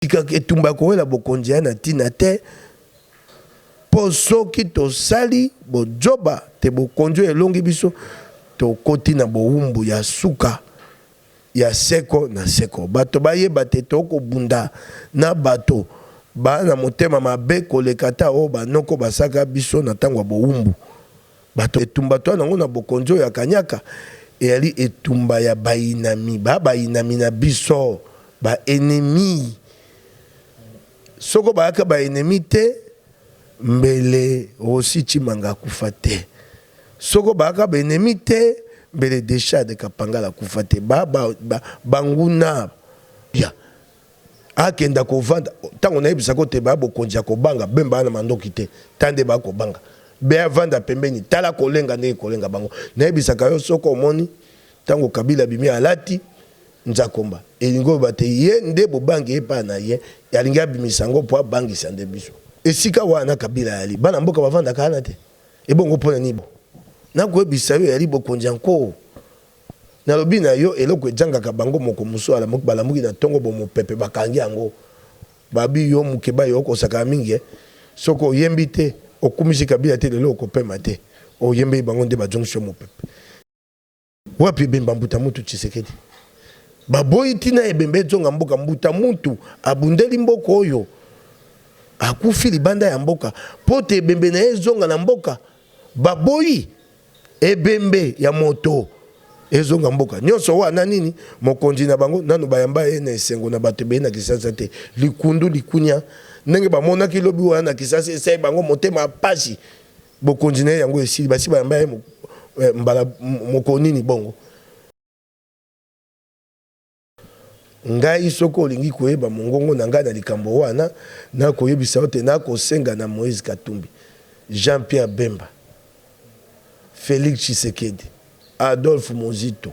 tika etumba koyela bokonzi ya na tina te po soki tosali bojoba te bokonzi elongi biso tokoti na bowumbu ya suka ya seko na seko bato bayeba te tokobunda na bato na motema mabe koleka ta o banoko basaka biso na ntango ya bowumbu bato etumba to nango na bokonzi ya kanyaka eyali etumba ya bayinami bayinami na biso ba ennemi soko bayaka ba ennemi te mbele Rossi Tshimanga kufa te soko bayaka ba ennemi te mbele Desha de Kapangala kufa te banguna ya akenda kovanda tango nayebisa ko te bokonzi ya kobanga bemba na mandoki te tande bakobanga be avanda pembeni tala kolenga ndenge kolenga bango nayebisaka yo soko omoni tango Kabila bimi alati nzakomba elingo bate ye nde bobangi epa na ye yalinga bimisango po abangisa nde biso esika wana Kabila yali bana mboka bavanda kana te ebongo pona nibo nakoyebisa yo yali bokonzi yanko nalobi na yo eloko ejangaka bango moko muso ala moko balamuki na tongo bomo pepe bakangi yango babi yo mukeba yo kosaka mingi soko oyembi te okumisi Kabila te lelo okopema te oyembi bango nde bajongisho mo pepe wapi bemba mbuta mutu Tshisekedi baboyi tina ebembe zonga mboka mbuta mutu abundeli mboko oyo akufi libanda ya mboka pote ebembe na ezonga na mboka baboyi ebembe ya moto ezonga mboka nyonso wana nini mokonzi na bango nanu bayamba ye na esengo na bato be na Kisasa te likundu likunya ndenge bamonaki lobi wana na Kisasa esai bango motema pasi bokonzi na yango esili basi bayamba ye mbala mokonini bongo ngai soko olingi koyeba mongongo na ngai na likambo wana na koyebisa ote na kosenga na Moïse Katumbi Jean-Pierre Bemba Félix Tshisekedi Adolphe Mozito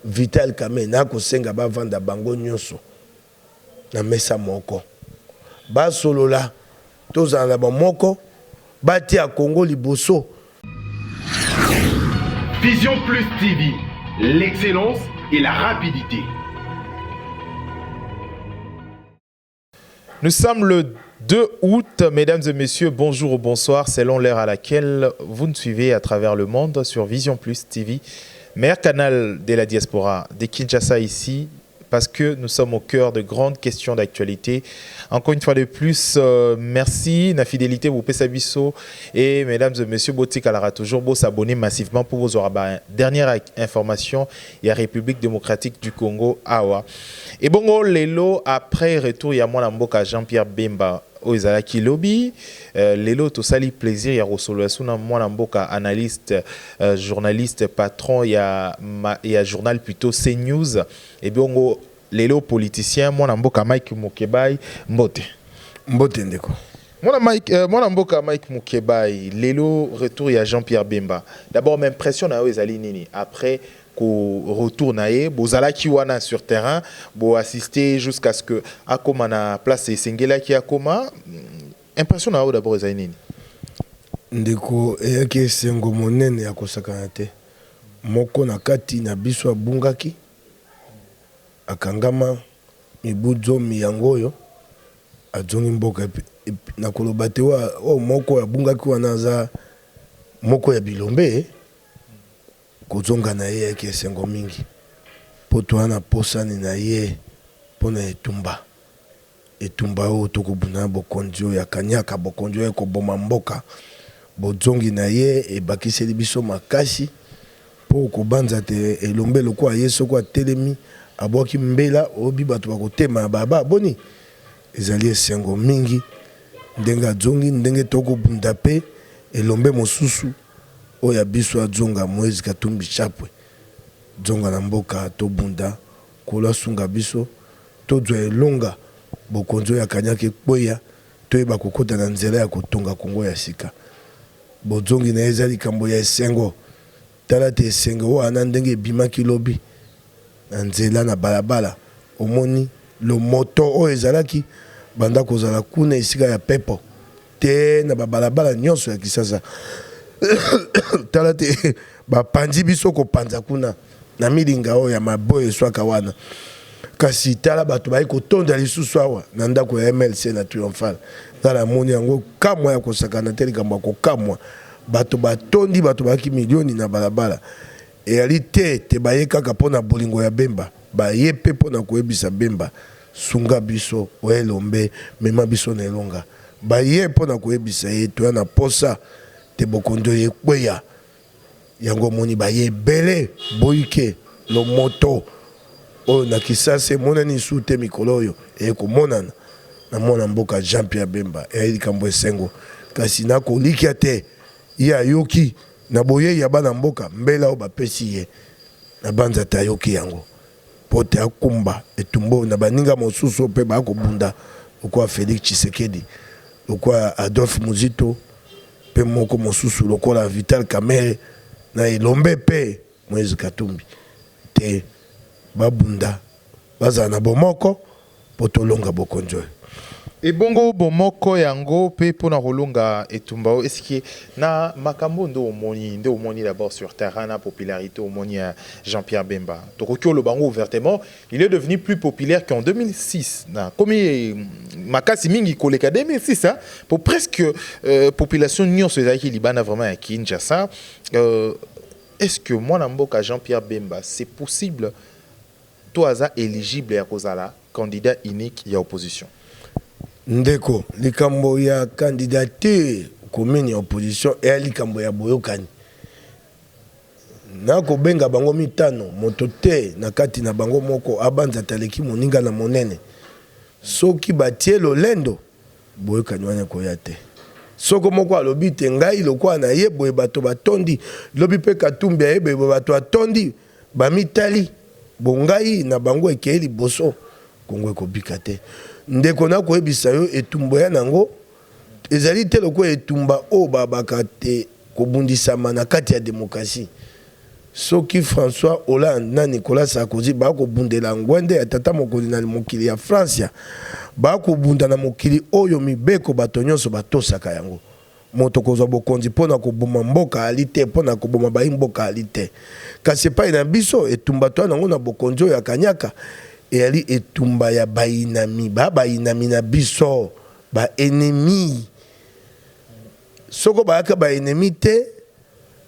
Vital Kamerhe na kosenga bavanda bango nyonso na mesa moko basolola tozala na bamoko batia Congo liboso. Vision Plus TV, l'excellence et la rapidité. Nous sommes le 2 août, mesdames et messieurs, bonjour ou bonsoir, selon l'heure à laquelle vous nous suivez à travers le monde sur Vision Plus TV, meilleur canal de la diaspora de Kinshasa ici, parce que nous sommes au cœur de grandes questions d'actualité. Encore une fois de plus, merci, la fidélité, vous Pessabisso et mesdames et messieurs, Botik Alara, toujours beau s'abonner massivement pour vous avoir dernière information. Il y a République démocratique du Congo, Awa. Et bon, Lelo, après retour, il y a moi Mboka Jean-Pierre Bemba. Oizalaki lobby, Lelo to sali plaisir ya Rosolo Suna mwana mboka analyste, journaliste, patron, il y a journal plutôt CNews et bien Lelo politicien mwana mboka Mike Mukebai mbote. Mbote ndeko. Mwana mboka Mike Mukebai, Lelo retour il y a Jean-Pierre Bemba. D'abord m'impressionne à Oizali nini après qu'on retourne à bozalaki wana sur terrain bo assister jusqu'à ce que akoma na place Sengela ki akoma impression na d'abord za nini ndeko eyaki sengo monene ya kosakana te moko na kati na biso abungaki akangama mibudzo miyango oyo ajongi mboka na koloba te wa moko abungaki wana za moko ya bilombe kozonga na ye yaki esengo mingi po toana posani na ye pona etumba oyo tokobuna bokonzi oyo ya kanyaka bokonzi oyo ekoboma mboka bozongi na ye ebakiseli biso makasi po kobanza te elombe lokola ye soko atelemi abwaki mbela obi bato bakotema ya baba boni ezali esengo mingi ndenge azongi ndenge tokobunda pe elombe mosusu oya biso azonga Moïse Katumbi Chapwe zonga na mboka tobunda kola sunga biso tozwa elonga bokonzo ya kanyaka ekweya toyeba kokota na nzela ya kotonga Kongo ya sika bozongi na ezali kambo ya esengo tala te esengo wana ndenge ebimaki lobi na nzela na balabala omoni lo moto oyo ezalaki banda kozala kuna esika ya pepo te na babalabala nyonso ya Kisasa tala te bapanzi biso kopanza kuna na milinga oyo ya maboye swaka wana kasi tala bato bayi kotonda lisusu awa na ndako ya MLC na Triomphal tala moni yango kamwa ya kosakana te likambo kokamwa bato batondi bato baki milioni na balabala eyali te baye kaka mpona bolingo ya Bemba baye mpe mpona koyebisa Bemba sunga biso oyelombe mema biso na elonga baye mpona koyebisa ye toya na posa te bokondo ekweya yango moni baye ebele boyike lo moto oyo na Kisasa emonani su te mikolo oyo ekomonana na mwana mboka Jean-Pierre Bemba eyali likambo esengo kasi nakolikia te ye ayoki na boye ya bana mboka mbela oyo bapesi ye na banza te ayoki yango po te akumba etumbo na baninga mosusu mpe bakobunda lokwa Félix Tshisekedi lokwa Adolphe Muzito mpe moko mosusu lokola Vital Kamerhe na elombe mpe Moïse Katumbi te babunda bazala na bomoko po tolonga bokonzo et bongo bomoko yango pe pona rolonga etumba eski na makambo ndo omoni d'abord sur terrain na popularité omoni à Jean-Pierre Bemba tokoki lo bango ouvertement il est devenu plus populaire qu'en 2006 na komi makasi mingi koleka 2006 hein pour presque population nyonso ezaki libana vraiment à Kinshasa est-ce que moi mboka Jean-Pierre Bemba c'est possible toi aza éligible ya kozala candidat unique ya opposition ndeko likambo ya candidature commune ya opposition et likambo ya boyokani na ko benga bango mitano moto te na kati na bango moko abanza taleki moninga na monene soki batie lolendo boyokani wana koya te soko moko alobi te ngai lokwa na ye boye bato batondi lobi pe Katumbi ayebe bato atondi bamitali bongai na bango ekeli boso kongo ekobika te ndeko na koyebisa yo etumbo ya nango ezali te lokwa etumba o babaka te kobundisama na kati ya demokrasi soki François Hollande na Nicolas Sarkozy bakobundela ngwende ya tata mokoli na mokili ya France bakobunda na mokili oyo mibeko bato nyonso batosaka yango moto kozwa bokonzi mpona koboma mboka ali te mpona koboma bayi mboka ali te kasi epai na biso etumba to nango na bokonzi oyo ya kanyaka eyali etumba ya bayinami bayinami na biso baennemi soko bayaka baennemi te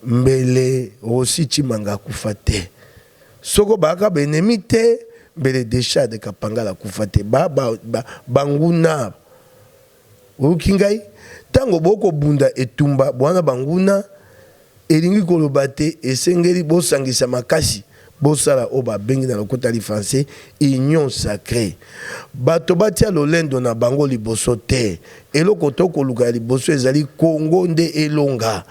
mbele Rossi Tshimanga akufa te soko bayaka baennemi te mbele Deschamps Kapangala akufa te banguna oyoki ngai ntango bokobunda etumba bwana banguna elingi koloba te esengeli bosangisa makasi bosala o babengi na lokota li français union sacrée bato batia lolendo na bango liboso te eloko to koluka liboso ezali Kongo nde elonga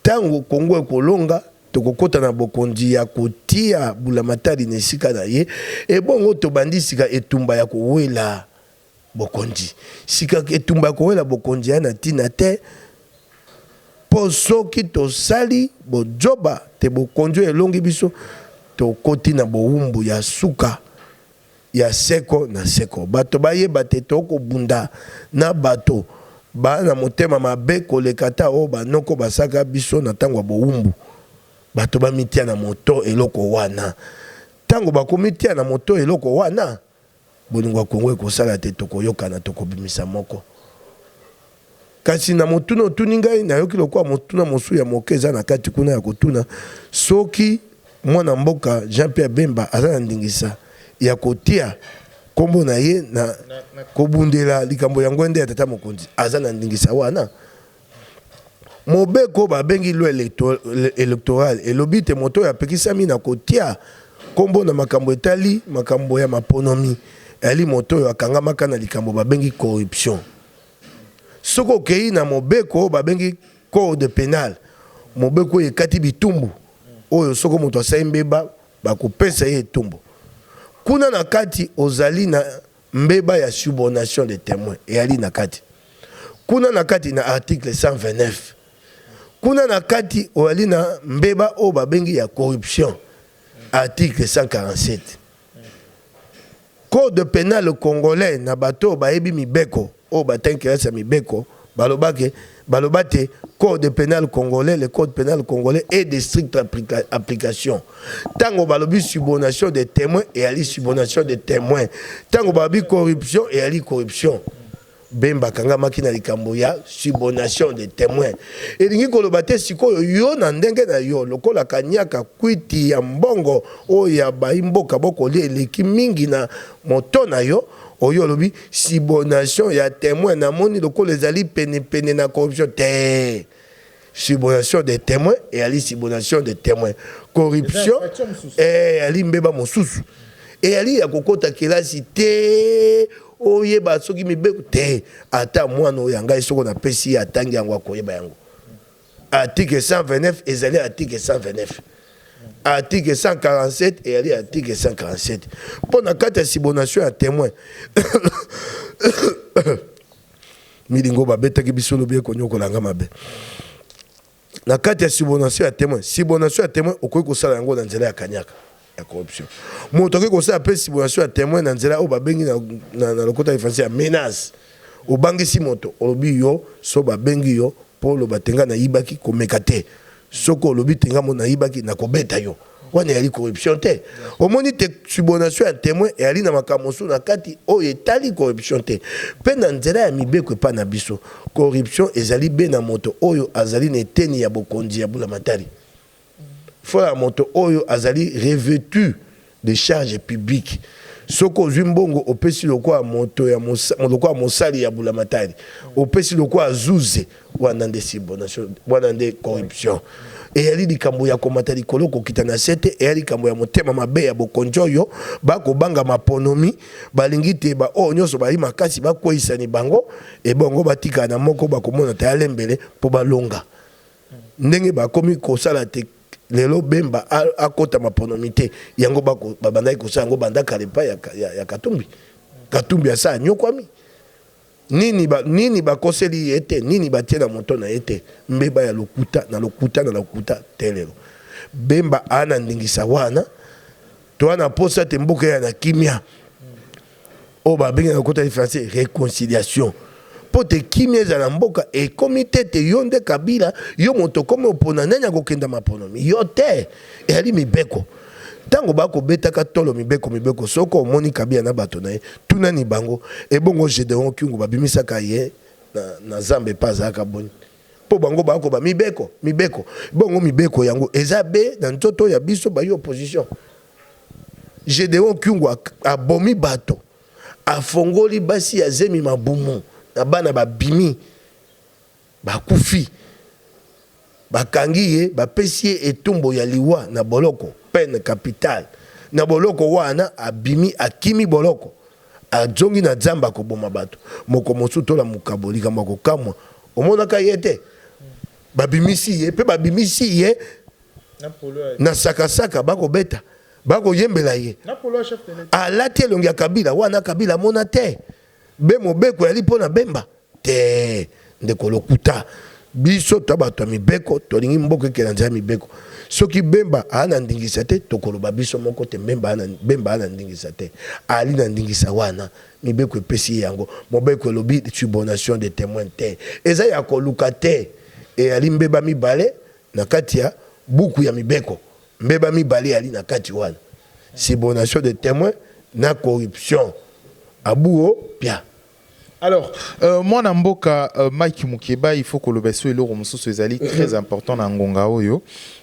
tango Kongo ekolonga tokokota na bokonzi ya kotia Bulamatari na esika na ye ebongo tobandi sika etumba ya kowela bokonzi sika etumba ya kowela bokonzi ya na tina te po soki tosali bojoba te bokonzi elongi biso tokoti na bowumbu ya suka ya seko na seko bato bayeba te tokobunda na bato bana motema mabe kolekata o banoko basaka biso na tango ya bowumbu bato bamitia na moto eloko wana tango bakomitia na moto eloko wana bolingo ya Kongo ekosala te tokoyokana tokobimisa moko kasi na motuna otuni ngai nayoki lokwa motuna mosu ya moke eza na kati kuna ya kotuna soki mwana mboka Jean-Pierre Bemba aza na ndingisa ya kotia kombo na ye na kobundela likambo ya ngwende ya tata mokonzi aza na ndingisa wana mobeko babengi lo électoral elobi te moto ya pekisami na kotia kombo na makambo etali makambo ya maponomi ali moto yo akangamaka na likambo babengi corruption soko kei na mobeko babengi code pénal mobeko ekati bitumbu oyo soko moto asai mbeba bakopesa ye etumbu kuna na kati ozali na mbeba ya subornation de témoins eyali na kati kuna na kati na article 129 kuna na kati ozali na mbeba oyo babengi ya corruption article 147 code pénal congolais na bato bayebi mibeko oyo batankelasa mibeko balobate code pénal congolais, le code pénal congolais est de stricte application. Tango balobi subornation des témoins et ali subornation des témoins. Tango balobi corruption et ali corruption. Bemba kanga makina likambo ya subornation des témoins. Et lingi kolobate sikoyo yo na ndenge na yo lokola kanyaka kwiti ya mbongo o ya baimboka boko li eleki mingi na moto na yo oyo lobi subornation ya témoin na moni lokola ezali pene na corruption te. Subornation des témoins et ali subornation des témoins. Corruption et ali mbeba mosusu. Et ali ya kokota kelasi te oyeba soki mibeko te ata mwana oyanga isoko na pesi atangi yango akoyeba yango. Article 129 ezali article 129. Article 147 et ali article 147. Pour na kata subornation à témoin. Milingo babeta ki bisolo bien konyo kolanga mabe. Na kata subornation à témoin. Subornation à témoin okoki kosala yango na nzela ya kanyaka. La corruption. Moto ke kosa appelle subornation à témoin na nzela o babengi na lokota français ya menace. O bangi si moto olobi yo so babengi yo po lo batenga na yibaki komekate. Soko olobi tenga mo na yibaki na kobeta yo. Wana yali corruption te. O moni te subornation à témoin et ali na makamosu na kati o etali corruption te. Pe na nzela ya mibeko pa na biso. Corruption ezali be na moto oyo azali na eteni ya bokonzi ya bula matari. Faut la moto oyo azali revêtu de charges publiques. Soko zimbongo opesi lokwa moto ya lokwa mosali ya bulamatari. Opesi lokwa azuze wana nde subornation, wana nde corruption. Et ali likambo ya komata likolo kokita na sete et ali likambo ya motema mabe ya bokonjoyo bako banga maponomi balingi te ba o nyoso bali makasi bakwisa ni bango e bongo batika na moko bakomona ta lembele po balonga. Ndenge bakomi kosala te lelo bemba akota maponomité yango bako babandai kosango bandaka lepa ya katumbi katumbi asa nyokwami nini bakoseli ete nini batie na moto na ete mbeba ya lokuta na lokuta telelo bemba ana ndingisa wana to ana posa te mboka ya na kimia o babenga na kota français réconciliation pote kimia za na mboka e komite te yonde kabila yo moto komo opona nanya kokenda maponomi yo te e ali mibeko tango bako betaka tolo mibeko soko omoni kabila na bato na ye tuna ni bango e bongo Gédéon Kyungu babimisaka ye na Zambe pazaka boni po bango bako ba mibeko bongo mibeko yango ezabe na ntoto ya biso ba yo opposition Gédéon Kyungu abomi bato afongoli basi ya zemi mabumu na bana babimi bakufi bakangi ye bapesi ye etumbo ya liwa na boloko peine capitale na boloko wana abimi akimi boloko ajongi na Nzamba koboma bato moko mosu tola mukabolika moko kamwa omonaka ye te babimisi ye pe babimisi ye na sakasaka bako beta bako yembela ye alati elongi ya kabila wana kabila mona te be mobeko yali pona bemba te ndeko lokuta biso tabato mibeko tolingi mboka ke na mibeko soki bemba ana ndingisa te tokoloba biso moko te bemba ana ndingisa te ali na ndingisa wana mibeko epesi yango mobeko lobi subornation de témoin te eza ya koluka te e ali mbeba mibale na kati ya buku ya mibeko mbeba mibale ali na kati wana subornation de témoin na corruption abuo pia. Alors, moi Namboka Mike Mukeba, il faut que le beso et le romususu ezali très important na ngonga oyo.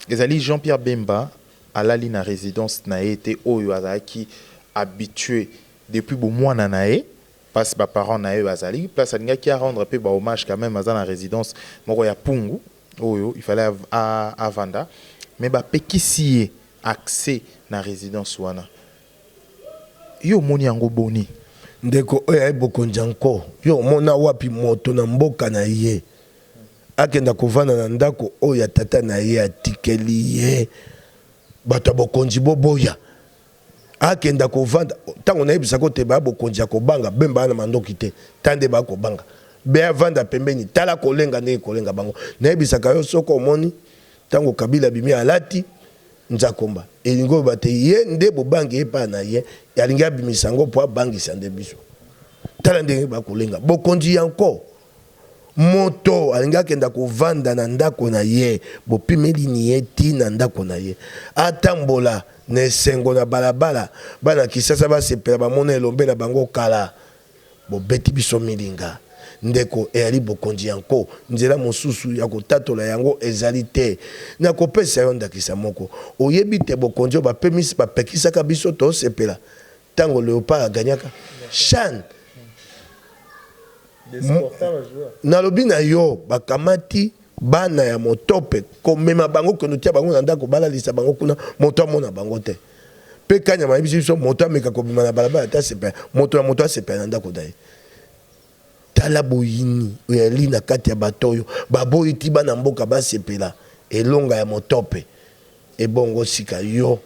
Ezali Jean-Pierre Bemba à la ligne à résidence na été oyo azaki habitué depuis bon mois na nae passe ba parents na eux azali place alinga qui a rendre peu ba hommage quand même à la résidence moko ya Pungu oyo il fallait à Vanda mais ba pekisi accès na résidence wana. Yo moni yango boni ndeko oyo aye bokonjanko yo mona wapi moto na mboka na ye akenda kovanda na ndako oyo tata na ye atikeli ye bato bokonji boboya akenda kovanda tango na yebisa ko te ba bokonji akobanga bemba na mandoki te tande ba kobanga be avanda pembeni tala kolenga ne kolenga bango na yebisa ka yo soko omoni tango kabila bimi alati nzakomba elingo bate ye nde bobangi epa na ye yalinga bimisango po bangi sande biso tala ndenge ba kolenga bokonji yanko moto alinga kenda kovanda na ndako na ye bopimeli ni ye tina ndako na ye atambola na esengo na balabala bana Kisasa basepela bamona elombe na bango kala bobeti biso milinga ndeko eyali bokonzi yanko nzela mosusu ya kotatola yango ezali te na kopesa yo ndakisa moko oyebi te bokonzi oyo bapemisi bapekisaka biso tosepela tango Léopard aganyaka Chan nalobi na yo bakamati bana ya motope komema bango konotia bango na ndako balalisa bango kuna moto amona bango te pe kanya mayibi biso moto ameka kobima na balabala ta sepela moto ya moto asepela na ndako daye tala boyini oyali na kati ya batoyo baboyi ti bana mboka basepela elonga ya motope ebongo sika yo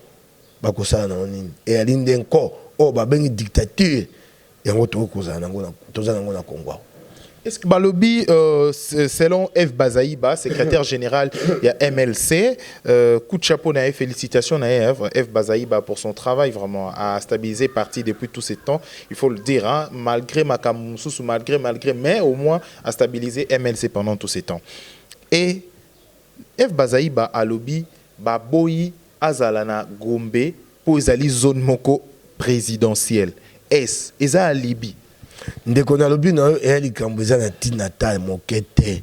bakosala na nini eyali ndenko o babengi dictature yango tokozala nango na Congo. Est-ce que Balobi, selon F. Bazaïba, secrétaire général il y a MLC, coup de chapeau, félicitations à F. Bazaïba pour son travail vraiment à stabiliser parti depuis tous ces temps, il faut le dire, hein, malgré Makamoussous, malgré, mais au moins à stabiliser MLC pendant tous ces temps. Et F. Bazaïba a lobby, Baboyi, Azalana, Gombe, pour les zone moko présidentielle. Est-ce Eza Libi? Ndeko na lobi na yo eyali kambo eza na tina ta mokete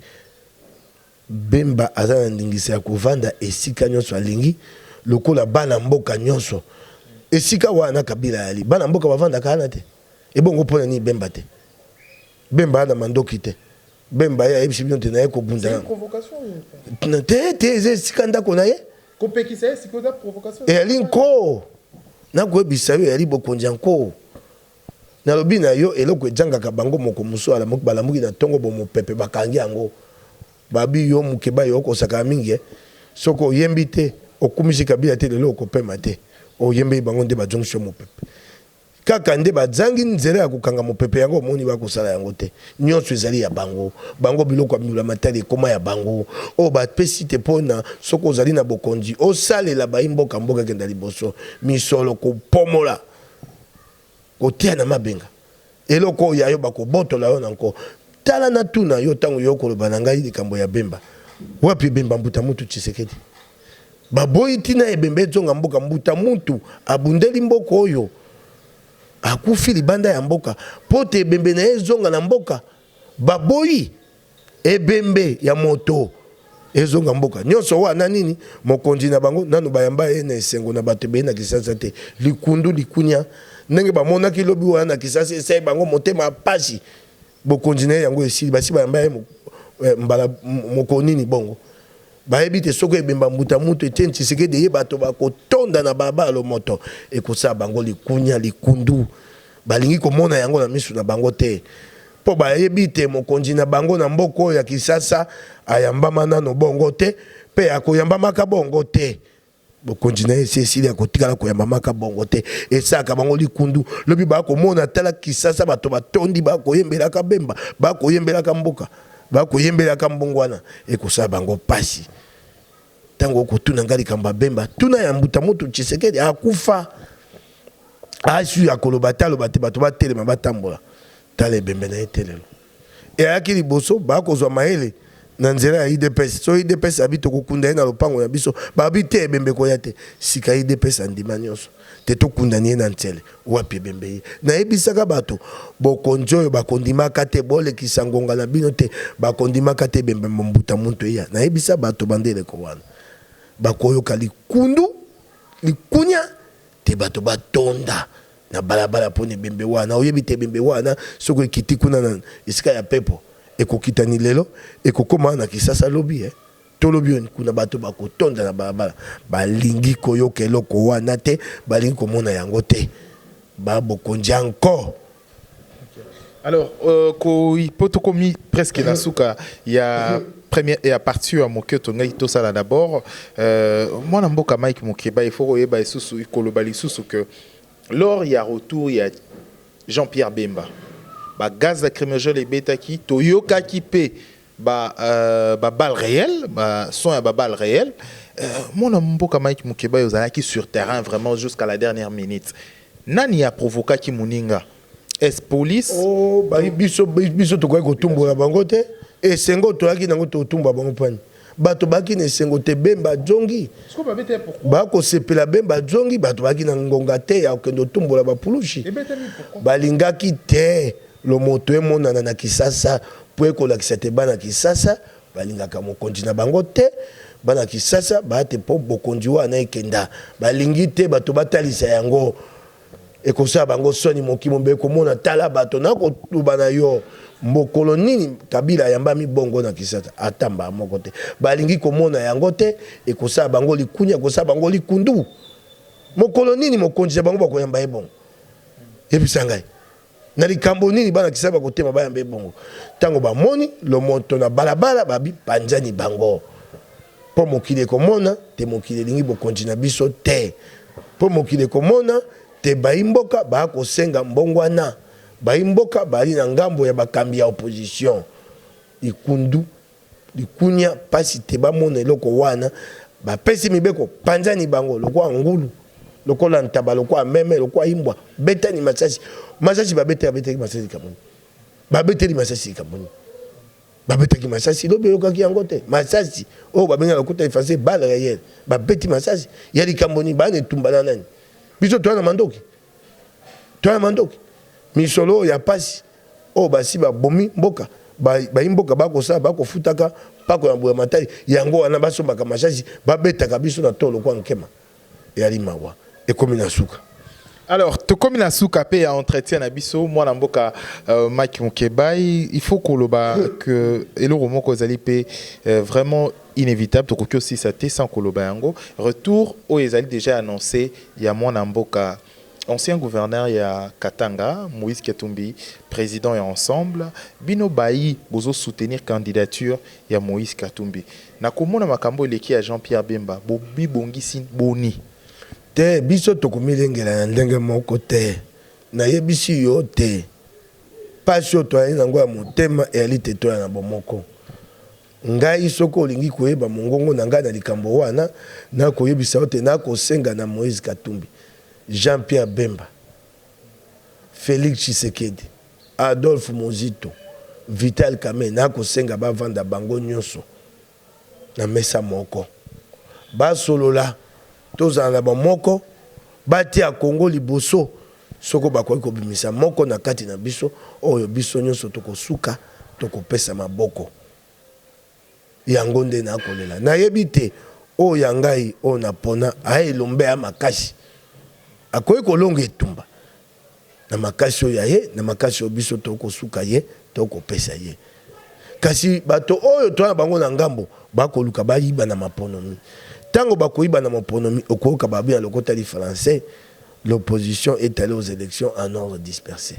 Bemba aza na ndingisa ya kovanda esika nyonso alingi lokola bana mboka nyonso esika wana Kabila yali bana mboka bavanda kana te ebongo pona ni Bemba te Bemba na mandoki te Bemba ya ebisi bino te na ye kobunda c'est une provocation te esika ndako na ye kopekisa esika za provocation eyali nko na koyebisa yo eyali bokonzi yanko na lobi na yo eloko ejangaka bango moko muso ala moko balamuki na tongo bomo pepe bakangi yango babi yo mukeba yo kosaka mingi soko oyembi te okumisi Kabila te lelo okopema te oyembi bango nde bajongisho mopepe kaka nde bazangi nzela ya kokanga mopepe yango omoni bakosala yango te nyonso ezali ya bango bango biloko ya milula matali ekoma ya bango o bapesi te mpona soko ozali na bokonzi osalela bayimboka mboka kenda liboso misolo kopomola kotia na mabenga eloko ya yo bakobotola yo nanko tala na tuna yo tango yo koloba na ngai likambo ya Bemba wapi Bemba mbuta mutu Tshisekedi baboyi tina ebembe zonga mboka mbuta mutu abundeli mboka oyo akufi libanda ya mboka pote ebembe na ezonga na mboka baboyi ebembe ya moto ezonga mboka nyonso wana nini mokonzi na bango nanu bayamba ye na esengo na bato be na Kisasa te likundu likunya ndenge bamonaki lobi wana na Kisasa esai bango motema pasi bokonzi na yango esili basi bayamba ye mbala mokonini bongo bayebi te soko ebemba mbuta mutu etienne Tshisekedi ye bato bakotonda na balabala lo moto ekosala bango likunya likundu balingi komona yango na misu na bango te po bayebi te mokonzi na bango na mboka oyo ya Kisasa ayambama nano bongo te pe akoyambamaka bongo te bokonzi na ye esili akotikala koyambamaka bongo te esaka bango likundu lobi bakomona tala Kisasa bato batondi bakoyembelaka Bemba bakoyembelaka mboka bakoyembelaka mbongwana ekosala bango pasi tango kotuna ngali kamba Bemba tuna ya mbuta mutu Tshisekedi akufa asu ya koloba talo bate bato batelema batambola tala ebembe na etelelo eyaki liboso bakozwa maele na nzela ya IDPS so IDPS abito kokunda ye na lopango na biso babi te ebembe koya te sika IDPS andima nyonso te tokundani ye na ntsele wapi ebembe ye nayebisaka bato bokonzi oyo bakondimaka te bolekisa ngonga na bino te bakondimaka te ebembe mbuta muntu eya nayebisa bato bandeleko wana bakoyoka likundu likunya te bato batonda na balabala pone bembe wana oyebi te bembe wana soko ekiti kuna na esika ya pepo ekokitani lelo ekokoma na Kisasa lobi tolobi kuna bato bakotonda na balabala balingi koyoka eloko wana te balingi komona yango te babokonzi encore. Alors, komi presque na suka ya première et à partir à Moketo Ngaito Sala d'abord moi namboka Mike Mokeba il faut oyeba isusu ikolobali susu que lors il y a retour il y a Jean-Pierre Bemba ba gaz lacrymogène et betaki toyoka kipe ba balle réelle ba son ya balle réelle moi namboka Mike Mokeba yozalaki sur terrain vraiment jusqu'à la dernière minute nani a provoqué ki muninga est police oh ba biso to ko tumbola bango te et sengo to yaki nango to tumba bango pani bato baki ne sengo te bemba jongi bako sepela bemba jongi bato baki na ngonga te ya kendo tumbola ba pulushi balingaki te lo moto emonana na Kisasa po ekolakisa te bana Kisasa balingaka mokonzi na bango te bana Kisasa baate po bokonzi wana ekenda balingi te bato batalisa yango ekosa bango soni mokimo mbe komona tala bato na kotuba na yo mokolo nini Kabila yamba mi bongo na Kisasa atamba moko te balingi komona yango te ekosa bango likunya ekosa bango likundu mokolo nini mokonzi bango bakoyamba ebongo ebisa ngai na likambo nini bana Kisasa bakotema bayamba ebongo tango bamoni lo moto na balabala babi panzani bango po mokili komona te mokili lingi bokonzi na biso te po mokili komona te baimboka bakosenga mbongwana baimboka bali na ngambo ya bakambi ya opposition ikundu likunya pasi te bamona eloko wana bapesi mibeko panzani bango lokwa ngulu lokola ntaba lokwa meme lokwa imbwa betani masasi babetaki masasi kamoni babeteli masasi kamoni babetaki masasi lobi yokaki yango te masasi o babenga lokuta efase balle réelle babeti masasi ya likamboni bane tumbana nani biso twana mandoki misolo ya pasi o basi babomi mboka baimboka bakosa bakofutaka pako ya mbuya matali yango wana basombaka masasi babetaka biso na tolo kwa nkema yali mawa ekomi na suka. Alors, tout comme la soukapé a entretien à Bisso, moi, Namboka, Mike Moukebaï, il faut que Elo Romoko Zalipe vraiment inévitable, tout que aussi ça sans Kolobayango. Retour au Ezali déjà annoncé, il y a moi Namboka, ancien gouverneur, il y a Katanga, Moïse Katumbi, président et ensemble. Bino Bayi, bozo soutenir candidature, il y a Moïse Katumbi. Nakomona Makambo, il est à Jean-Pierre Bemba, Bobi Bongisin Boni. Te biso tokumilengela na ndenge moko te na yebisi yo te pasio to ayi nango ya motema elite to na bomoko ngai soko olingi koyeba mongongo na ngai na likambo wana na koyebisa yo te na kosenga na Moïse Katumbi Jean-Pierre Bemba Félix Tshisekedi Adolphe Mozito Vital Kamerhe na kosenga bavanda bango nyonso na mesa moko basolola tozala na bamoko batia Kongo liboso soko bakoki kobimisa moko na kati na biso oyo biso nyonso tokosuka tokopesa maboko yango nde na kolela nayebi te oyo ya ngai oyo napona aelombe ya makasi akoki kolonga etumba na makasi oyo ya ye na makasi oyo biso tokosuka ye tokopesa ye kasi bato oyo toana bango na ngambo bakoluka bayiba na maponomi tango bakoyiba na maponomi okoyoka babi na lokota li français l'opposition est allée aux élections en ordre dispersé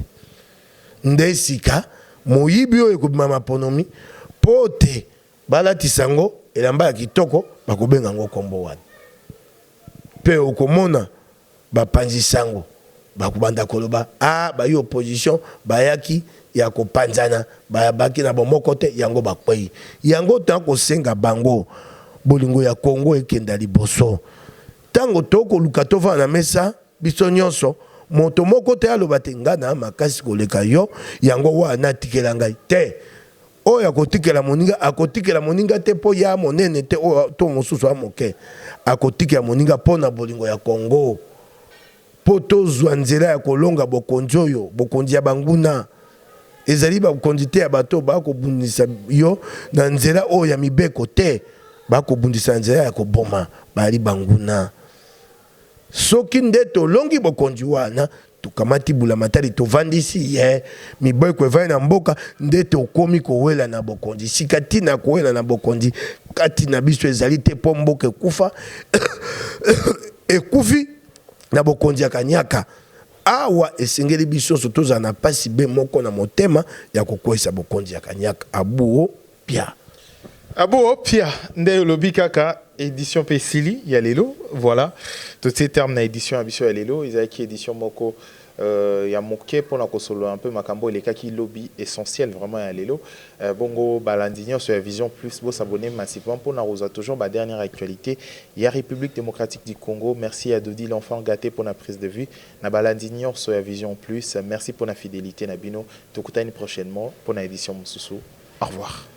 nde sika moyibi oyo ekobima maponomi po te balatisa ngo elamba ya kitoko bakobenga ngo kombo wana mpe okomona bapanzisa ngo bakobanda koloba bayi opposition bayaki ya kopanzana bayabaki na bomoko te yango bakwei yango tango kosenga bango bolingo ya Kongo ekenda liboso tango toko luka tova na mesa biso nyonso moto moko te aloba te nga na makasi koleka yo yango wana tikela ngai te oyo akotikela moninga te po ya monene te oyo to mosusu amoke akotikela moninga po na bolingo ya Kongo po tozwa nzela ya kolonga bokonzi oyo bokonzi ya banguna ezali bakonzi te ya bato bakobundisa yo na nzela oyo ya mibeko te bakobundisa nzela ya koboma bali banguna soki nde tolongi bokonzi wana tukamati bula matali tovandisi ye mibeko evai na mboka nde tokomi kowela na bokonzi sika tina kowela na bokonzi kati na biso ezali te po mboka ekufa ekufi na bokonzi ya kanyaka awa esengeli biso so tozala na pasi be moko na motema ya kokwesa bokonzi ya kanyaka abuo pia nde lobi kaka édition Pesili ya lelo voilà tout ces termes na édition ambition ya lelo ezaki édition moko ya moke pona kosolo un peu makambo eleka ki lobby essentiel vraiment ya lelo bongo balandinyo sur la vision plus beau s'abonner massivement pour na toujours ba dernière actualité ya République démocratique du Congo. Merci à Dodi l'enfant gâté pour la prise de vue na balandinyo sur la vision plus merci pour la fidélité na bino tokutani prochainement pour la édition Mususu. Au revoir.